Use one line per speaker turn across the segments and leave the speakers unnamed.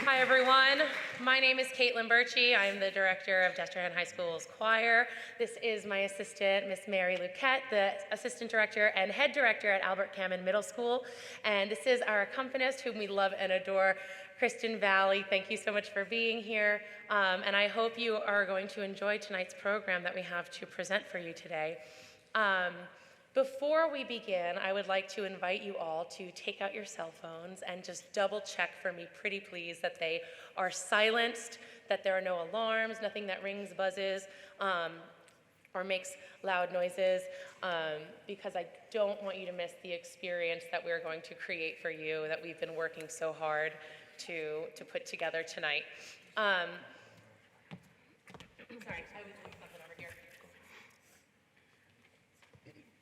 Hi everyone, my name is Caitlin Birchie. I'm the director of Destrehan High School's choir. This is my assistant, Miss Mary Luquette, the assistant director and head director at Albert Cammon Middle School. And this is our accompanist, whom we love and adore, Kristen Valley. Thank you so much for being here. And I hope you are going to enjoy tonight's program that we have to present for you today. Before we begin, I would like to invite you all to take out your cell phones and just double check for me, pretty please, that they are silenced, that there are no alarms, nothing that rings, buzzes, or makes loud noises, because I don't want you to miss the experience that we're going to create for you, that we've been working so hard to put together tonight. Sorry, I was doing something over here.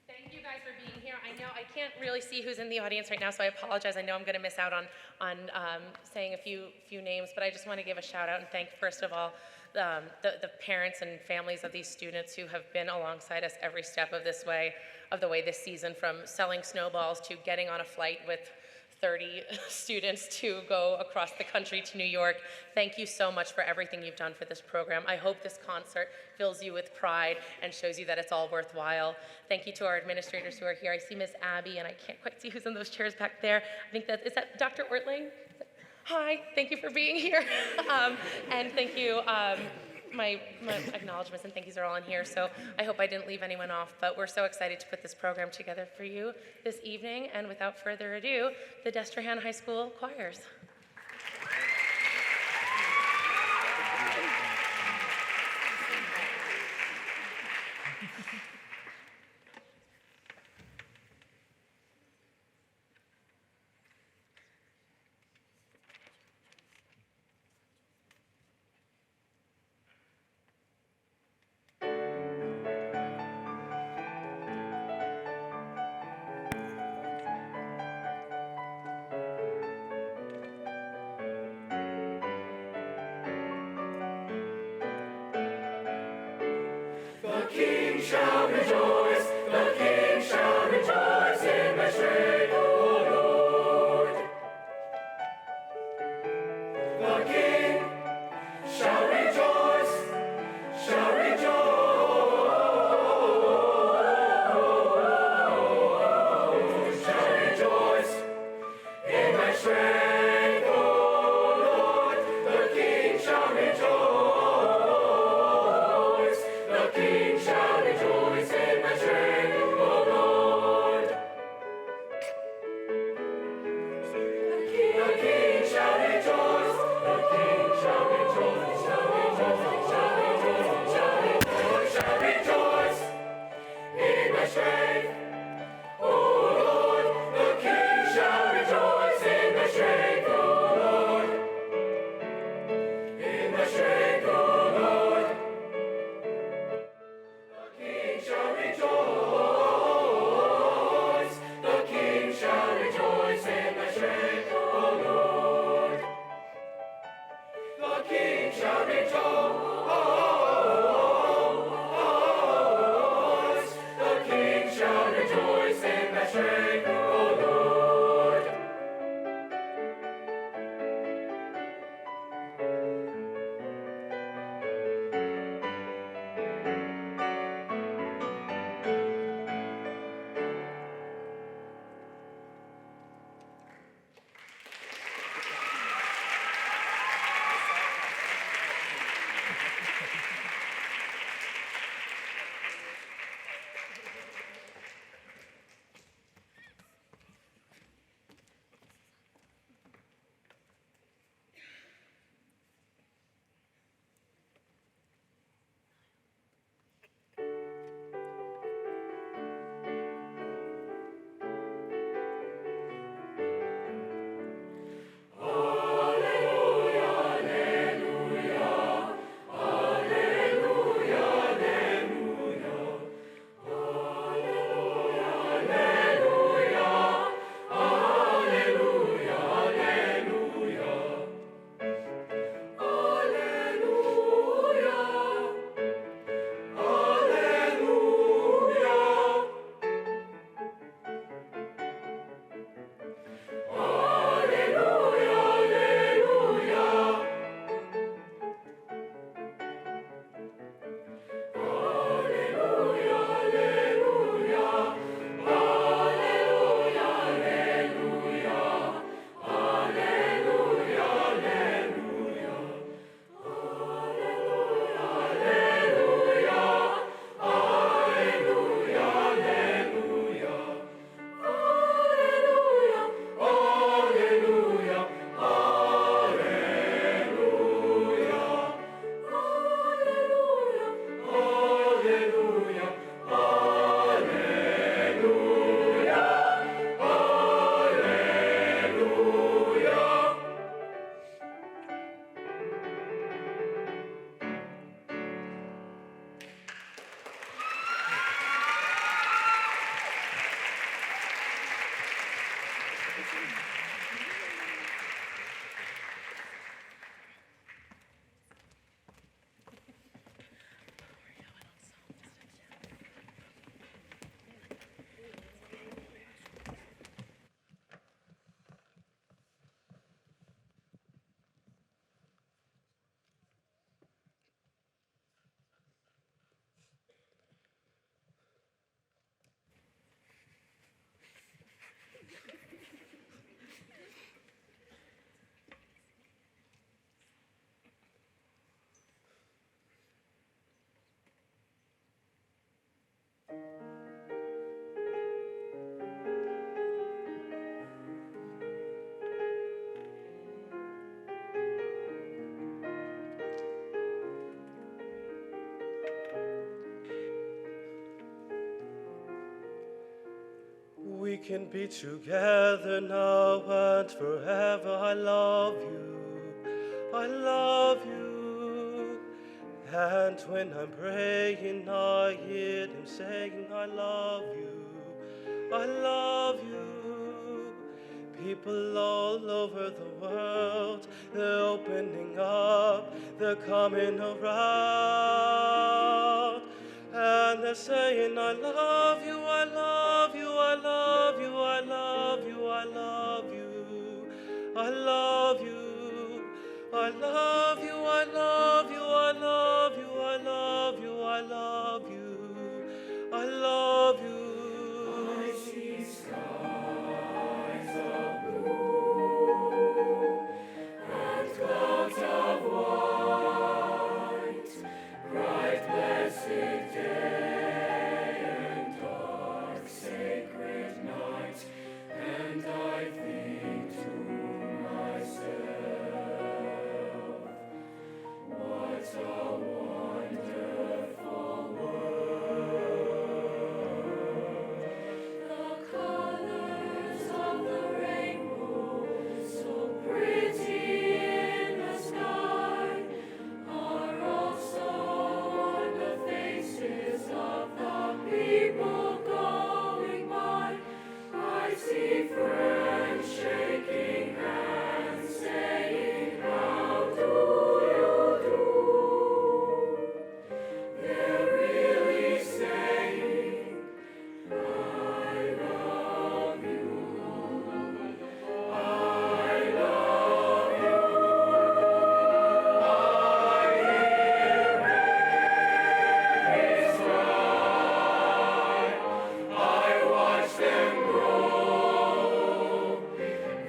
Thank you guys for being here. I know I can't really see who's in the audience right now, so I apologize. I know I'm going to miss out on saying a few names, but I just want to give a shout out and thank, first of all, the parents and families of these students who have been alongside us every step of the way this season, from selling snowballs to getting on a flight with 30 students to go across the country to New York. Thank you so much for everything you've done for this program. I hope this concert fills you with pride and shows you that it's all worthwhile. Thank you to our administrators who are here. I see Miss Abby, and I can't quite see who's in those chairs back there. I think is that Dr. Ortling? Hi, thank you for being here. And thank you, my acknowledgments and thank yous are all in here, so I hope I didn't leave anyone off, but we're so excited to put this program together for you this evening, and without further ado, the Destrehan High School Choirs.
Shall rejoice, the King shall rejoice in the strength, O Lord. The King shall rejoice, shall rejoice in thy strength, O Lord. The King shall rejoice, the King shall rejoice in the strength.
We can be together now and forever. I love you, I love you. And when I'm praying, I hear him saying, I love you, I love you. People all over the world, they're opening up, they're coming around. And they're saying, I love you, I love you, I love you, I love you, I love you, I love you, I love you, I love you, I love you, I love you, I love you, I love you.
I see skies of blue and clouds of white, bright blessed day and dark sacred night, and I think to myself, what a wonderful world. The colors of the rainbow, so pretty in the sky, are also on the faces of the people going by. I see friends shaking hands, saying, how do you do? They're really saying, I love you, I love you. I hear babies cry, I watch them grow.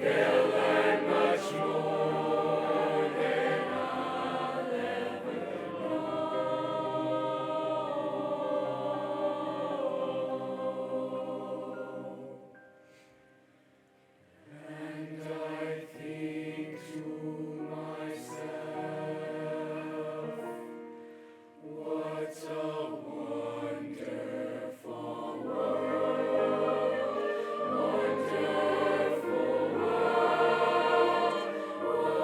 They'll learn much more than I'll ever know. And I think to myself, what a wonderful world, wonderful world, what a wonderful world, what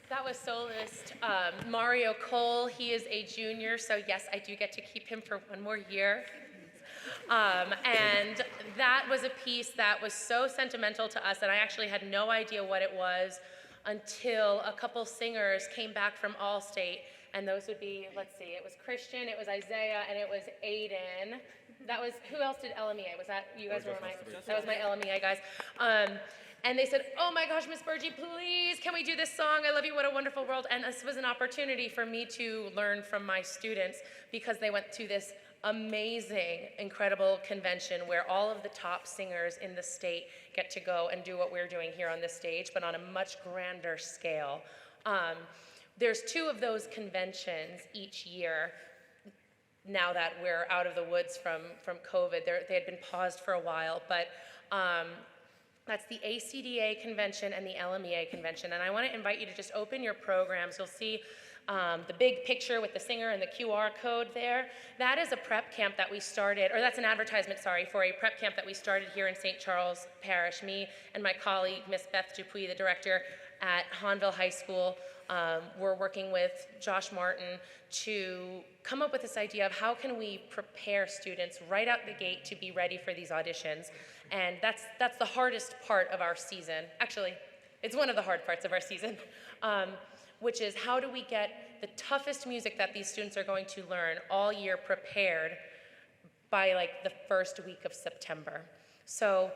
That was soloist Mario Cole. He is a junior, so yes, I do get to keep him for one more year. And that was a piece that was so sentimental to us, and I actually had no idea what it was until a couple singers came back from Allstate, and those would be, let's see, it was Christian, it was Isaiah, and it was Aiden. That was, who else did LMEA? Was that, you guys were my, that was my LMEA guys. And they said, oh my gosh, Miss Burgee, please, can we do this song? I love you, what a wonderful world. And this was an opportunity for me to learn from my students because they went to this amazing, incredible convention where all of the top singers in the state get to go and do what we're doing here on this stage, but on a much grander scale. There's 2 of those conventions each year now that we're out of the woods from COVID. They had been paused for a while, but that's the ACDA convention and the LMEA convention. And I want to invite you to just open your programs. You'll see the big picture with the singer and the QR code there. That is a prep camp that we started, or that's an advertisement, sorry, for a prep camp that we started here in St. Charles Parish. Me and my colleague, Miss Beth Dupuis, the director at Hahnville High School, we're working with Josh Martin to come up with this idea of how can we prepare students right out the gate to be ready for these auditions. And that's the hardest part of our season. Actually, it's one of the hard parts of our season, which is how do we get the toughest music that these students are going to learn all year prepared by like the first week of September. So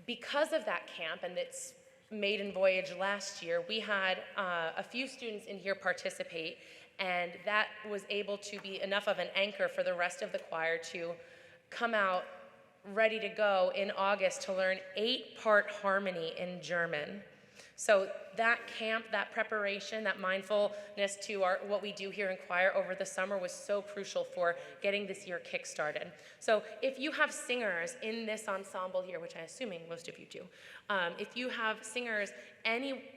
because of that camp and its maiden voyage last year, we had a few students in here participate, and that was able to be enough of an anchor for the rest of the choir to come out ready to go in August to learn 8-part harmony in German. So that camp, that preparation, that mindfulness to what we do here in choir over the summer was so crucial for getting this year kick-started. So if you have singers in this ensemble here, which I'm assuming most of you do, if you have singers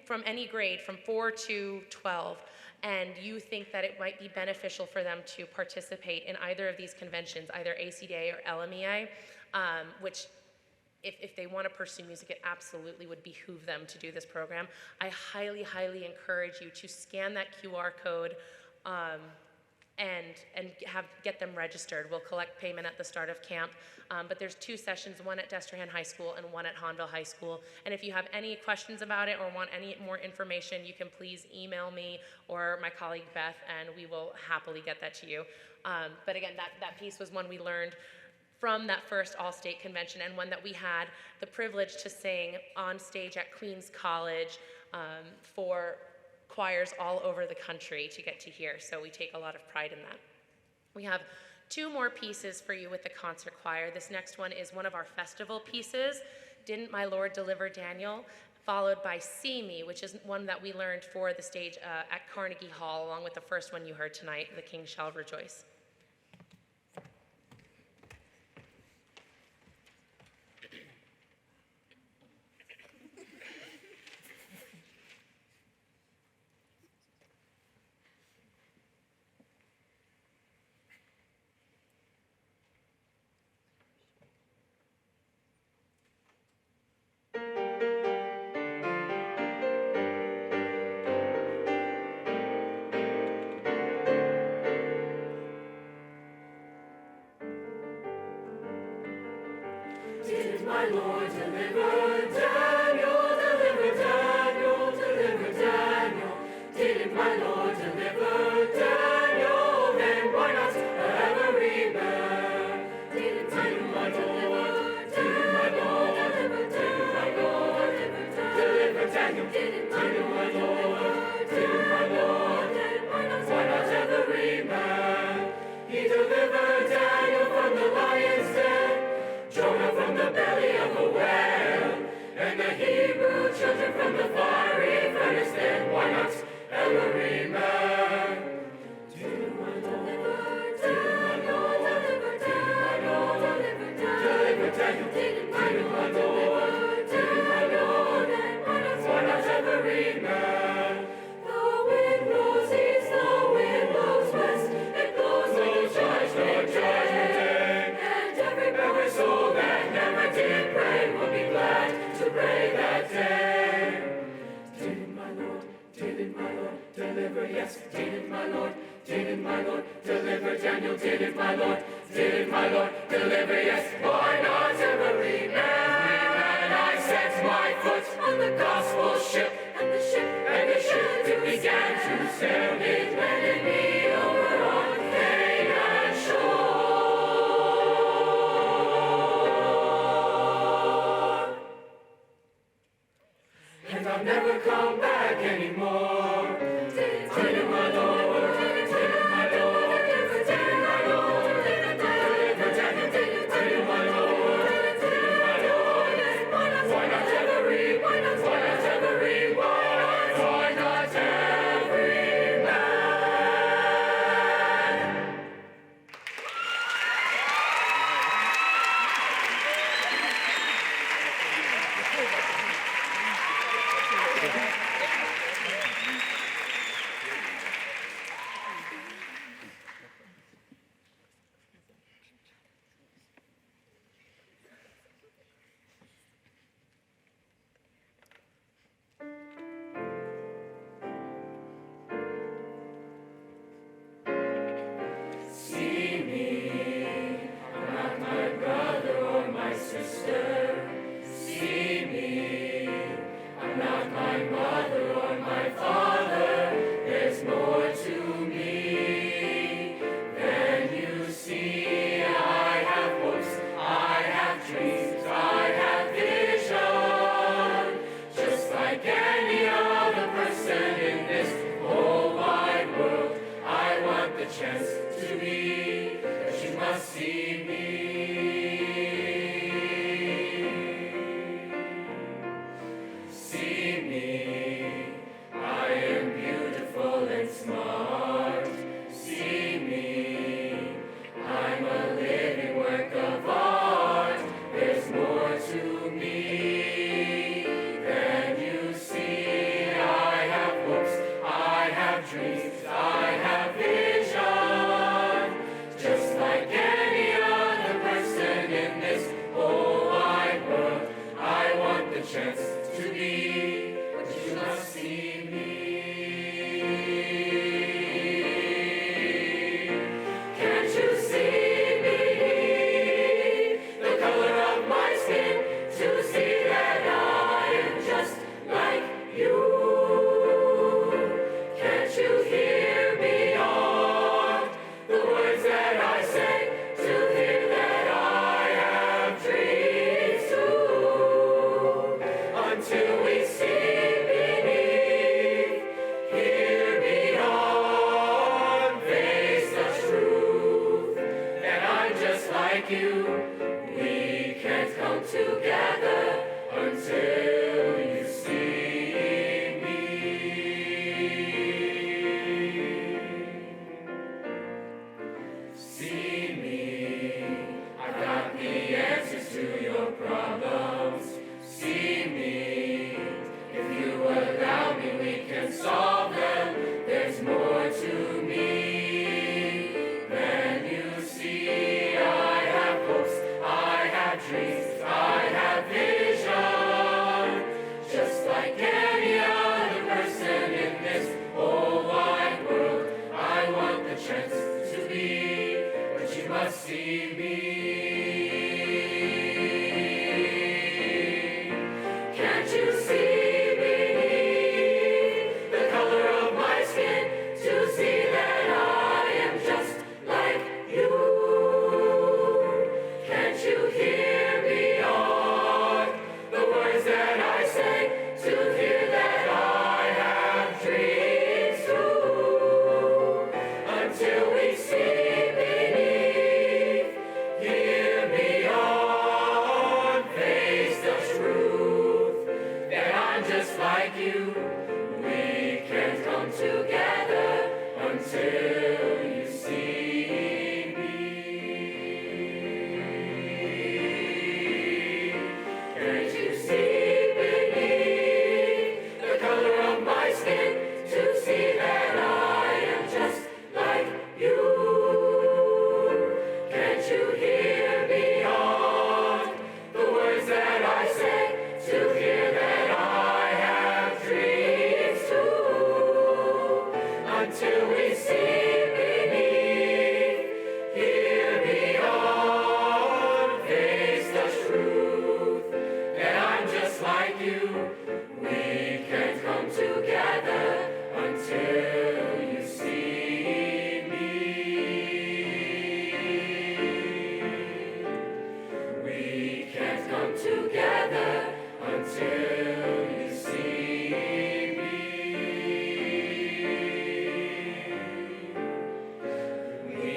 from any grade, from 4 to 12, and you think that it might be beneficial for them to participate in either of these conventions, either ACDA or LMEA, which if they want to pursue music, it absolutely would behoove them to do this program. I highly, highly encourage you to scan that QR code and get them registered. We'll collect payment at the start of camp, but there's 2 sessions, one at Destrehan High School and one at Hahnville High School. And if you have any questions about it or want any more information, you can please email me or my colleague Beth, and we will happily get that to you. But again, that piece was one we learned from that first all-state convention, and one that we had the privilege to sing on stage at Queens College for choirs all over the country to get to hear. So we take a lot of pride in that. We have 2 more pieces for you with the concert choir. This next one is one of our festival pieces, Didn't My Lord Deliver Daniel, followed by See Me, which is one that we learned for the stage at Carnegie Hall, along with the first one you heard tonight, The King Shall Rejoice.
Did my Lord deliver Daniel, deliver Daniel, deliver Daniel? Did my Lord deliver Daniel? Then why not every man? Did my Lord deliver Daniel, deliver Daniel? Did my Lord, then why not every man? He delivered Daniel from the lion's den, Jonah from the belly of a whale, and the Hebrew children from the fiery furnace. Then why not every man? Did my Lord deliver Daniel? Did my Lord, then why not every man? The wind blows east, the wind blows west, it blows no judgment day, and every soul that never did pray will be glad to pray that day. Did my Lord deliver? Yes, did my Lord deliver Daniel? Did my Lord deliver? Yes, why not every man? I set my foot on the gospel ship, and the ship began to sail. It landed me over on Canaan shore, and I'll never come back anymore. Did my Lord deliver Daniel? to be, but you must see me. Can't you see me? The color of my skin, to see that I am just like you. Can't you hear beyond the words that I say, to hear that I have dreams too? Until we see beneath, hear beyond, face the truth, and I'm just like you. We can't come together until you see me. See me, I've got the answers to your problems. See me, if you allow me, we can solve them. There's more to me than you see. I have hopes, I have dreams, I have vision, just like any other person in this whole wide world. I want the chance to be, but you must see me. Can't you see beneath the color of my skin, to see that I am just like you? Can't you hear beyond the words that I say, to hear that I have dreams too? Until we see beneath, hear beyond, face the truth, that I'm just like you. We can't come together until you see me. Can't you see beneath the color of my skin, to see that I am just like you? Can't you hear beyond the words that I say, to hear that I have dreams too? Until we see beneath, hear beyond, face the truth, that I'm just like you. We can't come together until you see me. We can't come together until you see me. We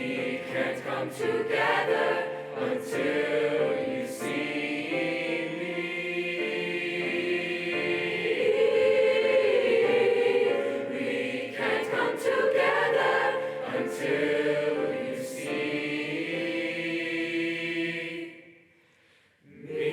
can't come together until you see me. We can't come together until you see me.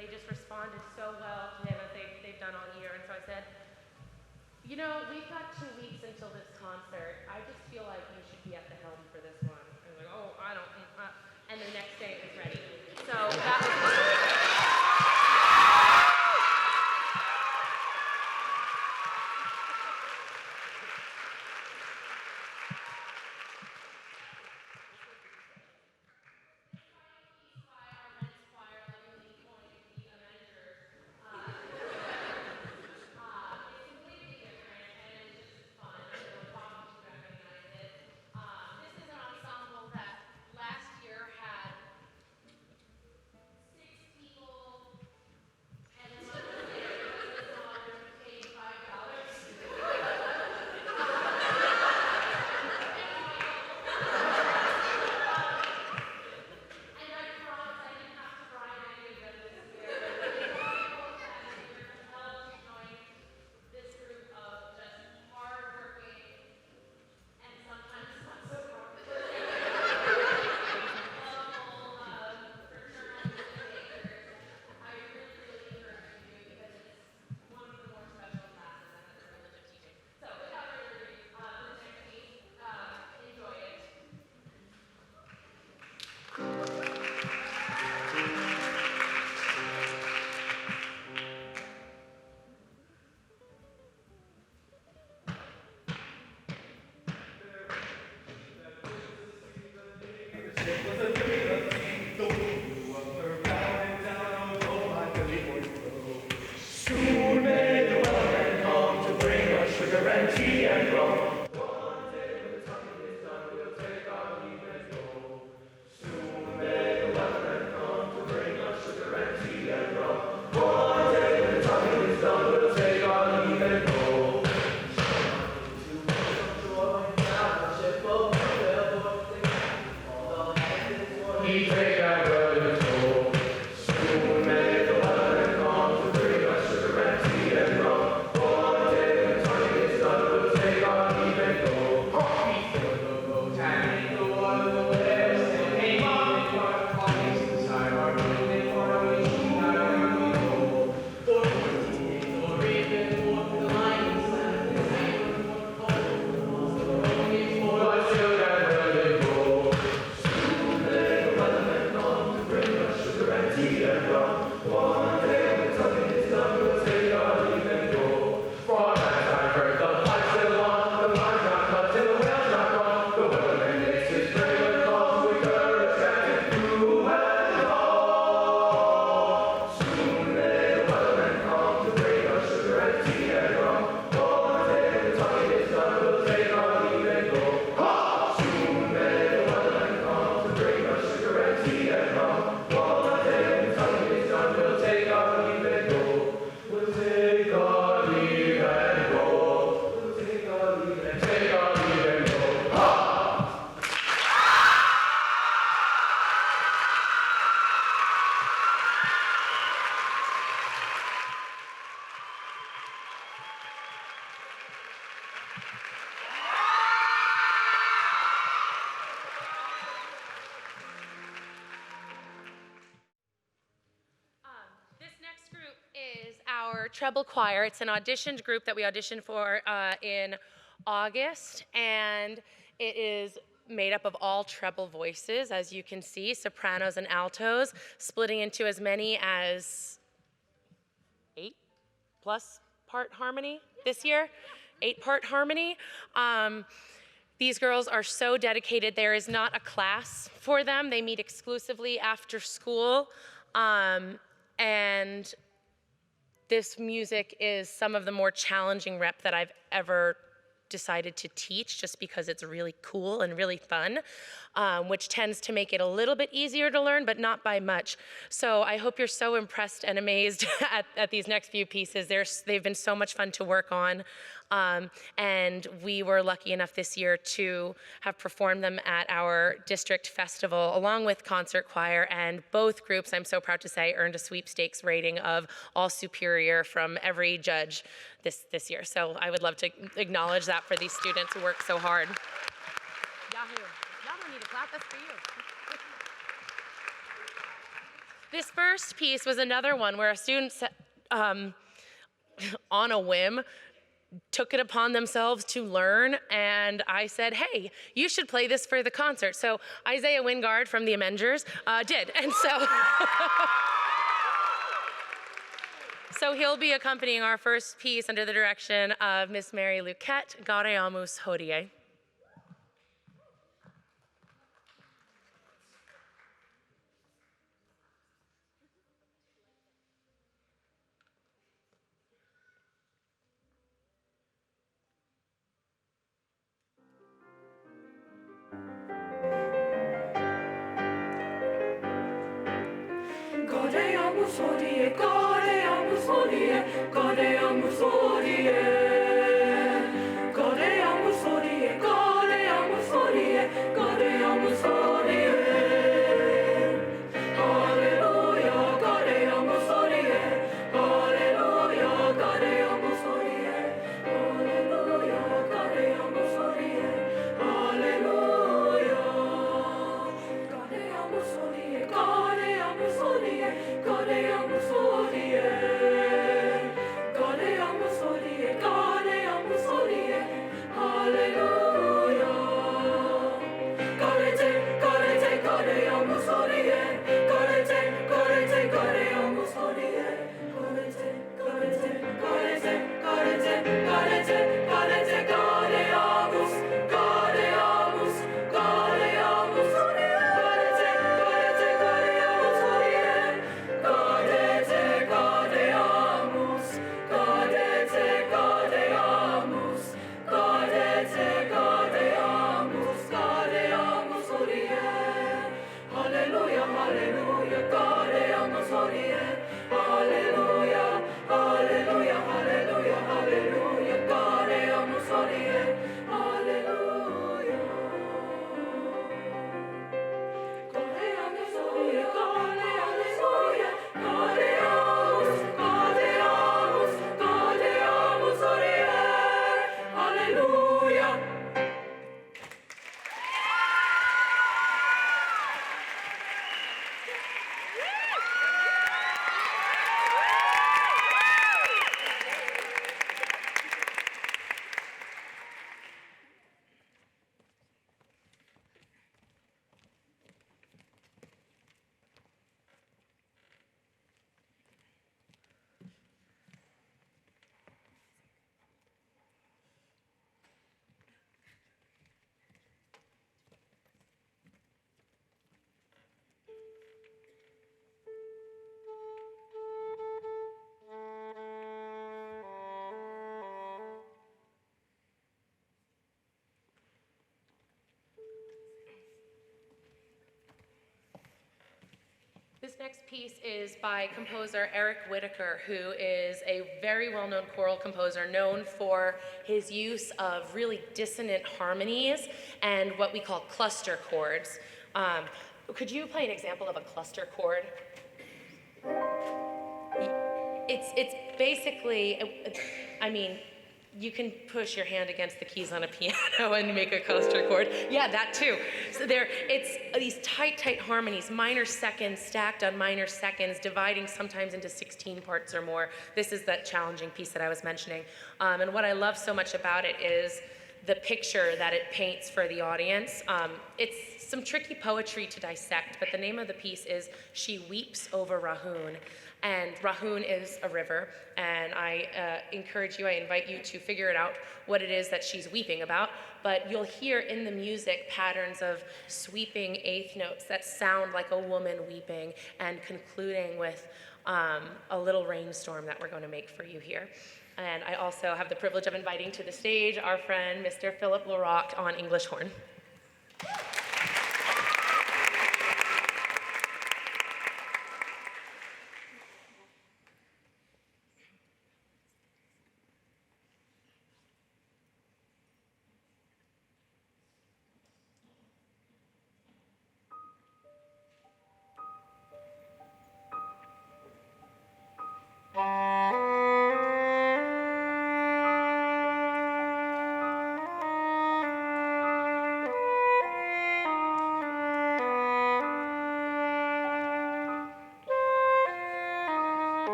they just responded so well to him as they've done all year. And so I said, you know, we've got 2 weeks until this concert. I just feel like you should be at the helm for this one. I was like, oh, I don't, and the next day it was ready. So that was our treble choir. It's an auditioned group that we auditioned for in August, and it is made up of all treble voices, as you can see, sopranos and altos, splitting into as many as 8+ part harmony this year, 8-part harmony. These girls are so dedicated. There is not a class for them. They meet exclusively after school, and this music is some of the more challenging rep that I've ever decided to teach, just because it's really cool and really fun, which tends to make it a little bit easier to learn, but not by much. So I hope you're so impressed and amazed at these next few pieces. They've been so much fun to work on. And we were lucky enough this year to have performed them at our district festival along with concert choir, and both groups, I'm so proud to say, earned a sweepstakes rating of all superior from every judge this year. So I would love to acknowledge that for these students who work so hard. Yahoo! Y'all don't need to clap, that's for you. This first piece was another one where a student, on a whim, took it upon themselves to learn, and I said, hey, you should play this for the concert. So Isaiah Wingard from the Avengers did, and so so he'll be accompanying our first piece under the direction of Miss Mary Luquette, Gaudeamus Hodie.
Gaudeamus Hodie, Gaudeamus Hodie, Gaudeamus Hodie. Gaudeamus Hodie, Gaudeamus Hodie, Gaudeamus Hodie. Hallelujah, Gaudeamus Hodie. Hallelujah, Gaudeamus Hodie. Hallelujah, Gaudeamus Hodie. Hallelujah. Gaudeamus Hodie, Gaudeamus Hodie, Gaudeamus Hodie. Gaudeamus Hodie, Gaudeamus Hodie. Hallelujah. Gaudete, gaudete, Gaudeamus Hodie. Gaudete, gaudete, Gaudeamus Hodie. Gaudete, gaudete, gaudete, gaudete, gaudete, gaudete, Gaudeamus, Gaudeamus, Gaudeamus Hodie. Gaudete, gaudete, Gaudeamus Hodie. Gaudete, Gaudeamus, gaudete, Gaudeamus, gaudete, Gaudeamus, Gaudeamus Hodie. Hallelujah, hallelujah, Gaudeamus Hodie. Hallelujah, hallelujah, hallelujah, hallelujah, Gaudeamus Hodie. Hallelujah. Gaudeamus Hodie, Gaudeamus Hodie, Gaudeamus, Gaudeamus, Gaudeamus Hodie. Hallelujah.
This next piece is by composer Eric Whitaker, who is a very well-known choral composer known for his use of really dissonant harmonies and what we call cluster chords. Could you play an example of a cluster chord? It's basically, I mean, you can push your hand against the keys on a piano and make a cluster chord. Yeah, that too. So it's these tight harmonies, minor seconds stacked on minor seconds, dividing sometimes into 16 parts or more. This is that challenging piece that I was mentioning. And what I love so much about it is the picture that it paints for the audience. It's some tricky poetry to dissect, but the name of the piece is She Weeps Over Rahoon. And Rahoon is a river, and I invite you to figure it out what it is that she's weeping about. But you'll hear in the music patterns of sweeping eighth notes that sound like a woman weeping, and concluding with a little rainstorm that we're going to make for you here. And I also have the privilege of inviting to the stage our friend, Mr. Philip Laroque on English horn.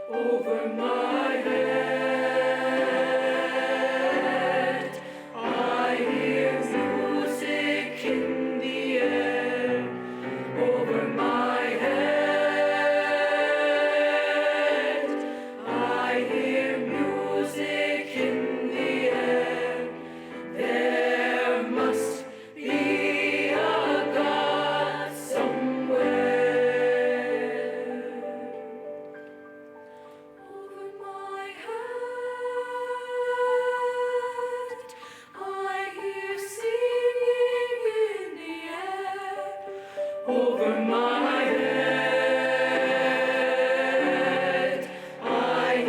over my head. I hear music in the air, over my head. I hear music in the air. There must be a God somewhere. Over my head, I hear singing in the air. Over my head, I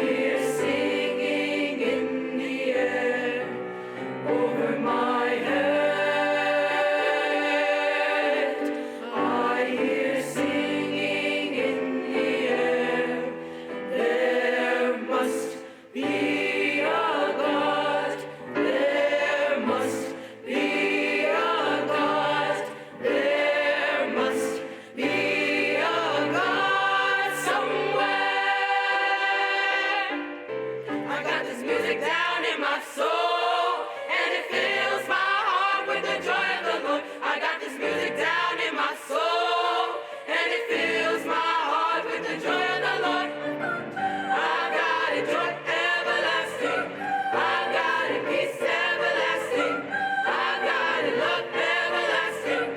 hear singing in the air. Over my head, I hear singing in the air. There must be a God. There must be a God. There must be a God somewhere. I got this music down in my soul, and it fills my heart with the joy of the Lord. I got this music down in my soul, and it fills my heart with the joy of the Lord. I've got a joy everlasting. I've got a peace everlasting. I've got a love everlasting.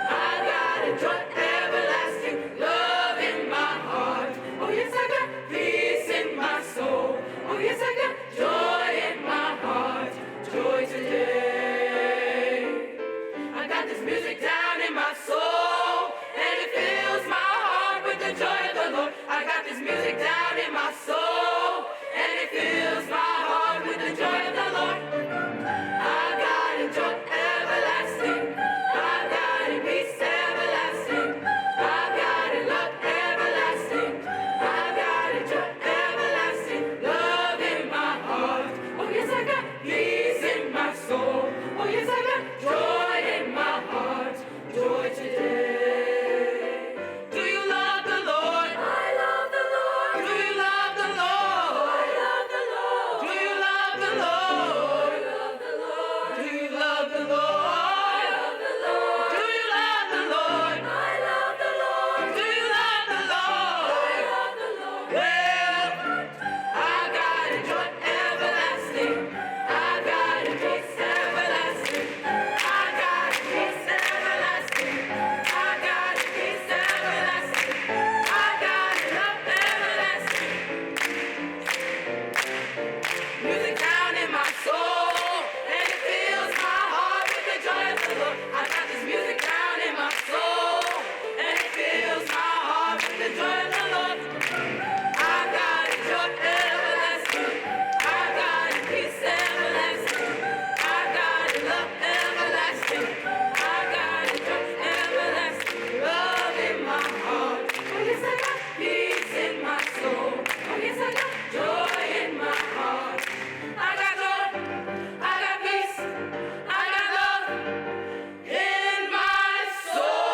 I've got a joy everlasting. Love in my heart. Oh yes, I got peace in my soul. Oh yes, I got joy in my heart. Joy today. I got this music down in my soul, and it fills my heart with the joy of the Lord. I got this music down in my soul, and it fills my heart with the joy of the Lord. I've got a joy everlasting. I've got a peace everlasting. I've got a love everlasting. I've got a joy everlasting. Love in my heart. Oh yes, I got peace in my soul. Oh yes, I got joy in my heart. Joy today. Do you love the Lord? I love the Lord. Do you love the Lord? I love the Lord. Do you love the Lord? I love the Lord. Do you love the Lord? I love the Lord. Do you love the Lord? I love the Lord. Do you love the Lord? I love the Lord. Well, I got a joy everlasting. I got a peace everlasting. I got a peace everlasting. I got a peace everlasting. I got a love everlasting. Music down in my soul, and it fills my heart with the joy of the Lord. I got this music down in my soul, and it fills my heart with the joy of the Lord. I got a joy everlasting. I got a peace everlasting. I got a love everlasting. I got a joy everlasting. Love in my heart. Oh yes, I got peace in my soul. Oh yes, I got joy in my heart. I got joy. I got peace. I got love in my soul.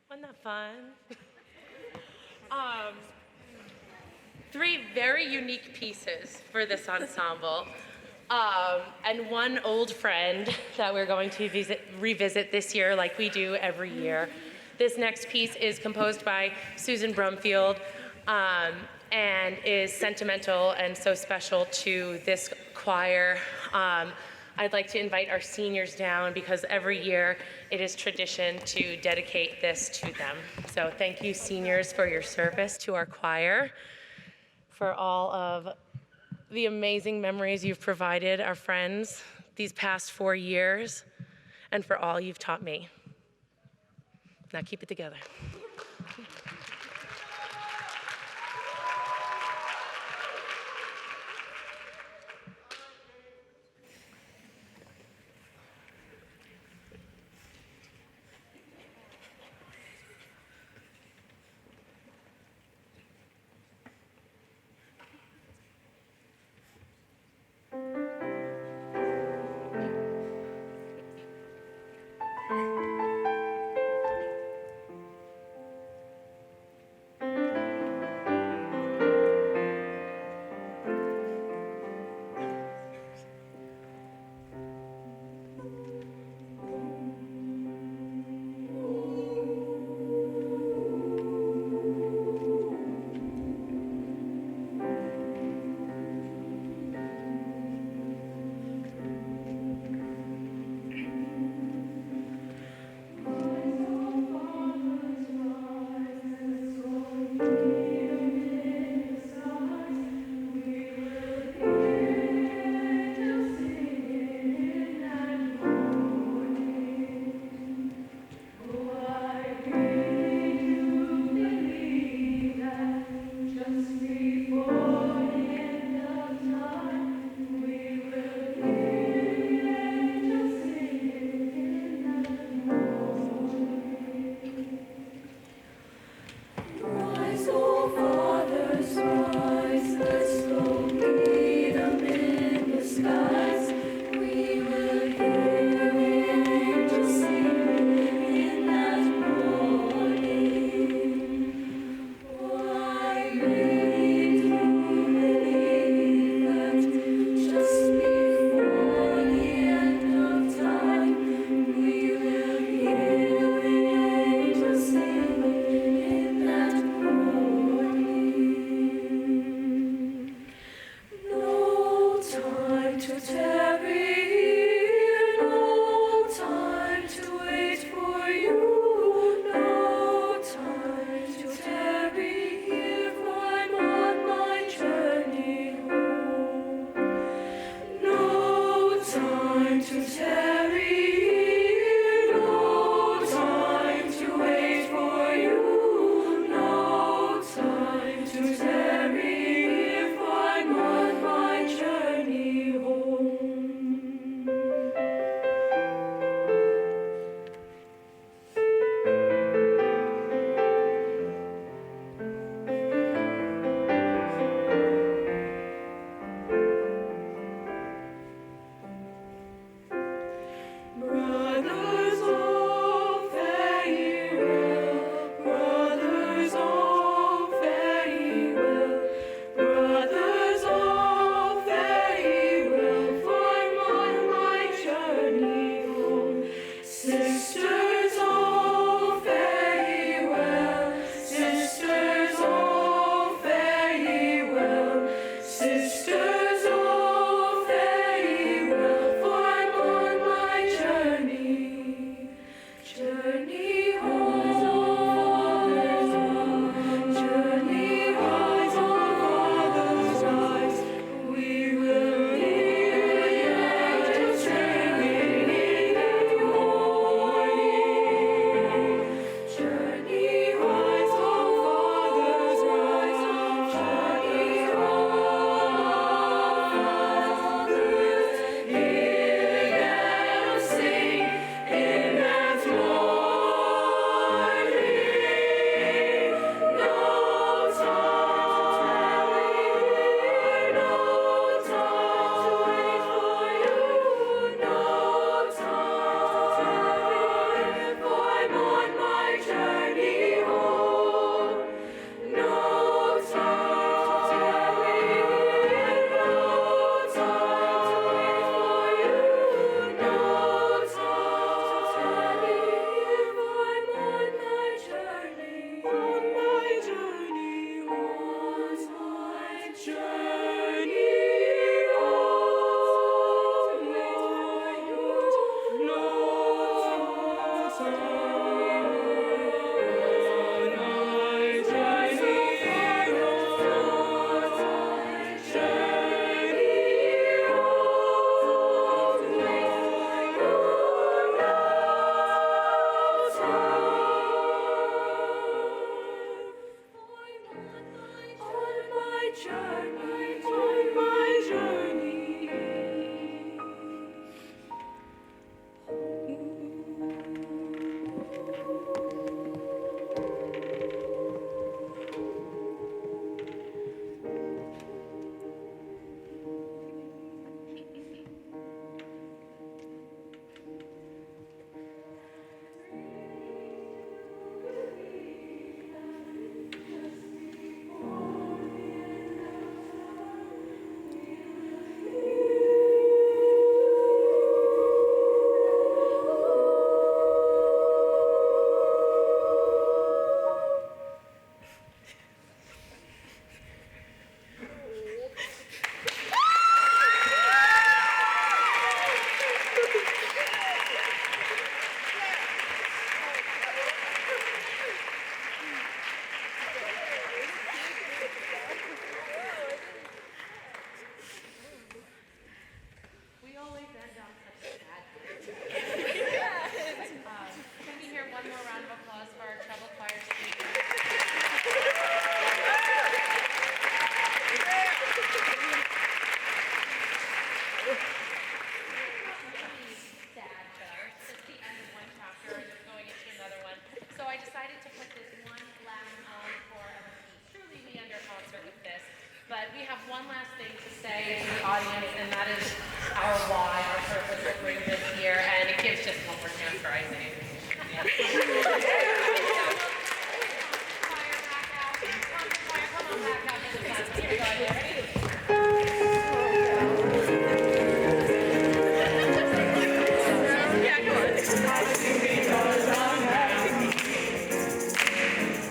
Wasn't that fun? Three very unique pieces for this ensemble. And one old friend that we're going to revisit this year like we do every year. This next piece is composed by Susan Brumfield and is sentimental and so special to this choir. I'd like to invite our seniors down because every year it is tradition to dedicate this to them. So thank you, seniors, for your service to our choir, for all of the amazing memories you've provided our friends these past 4 years, and for all you've taught me. Now keep it together. we have one last thing to say to the audience, and that is our why, our purpose of bringing this here, and it gives just one more chance for Isaiah. Come on back out. Here we go, Isaiah. Ready?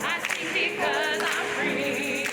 I sing because I'm free.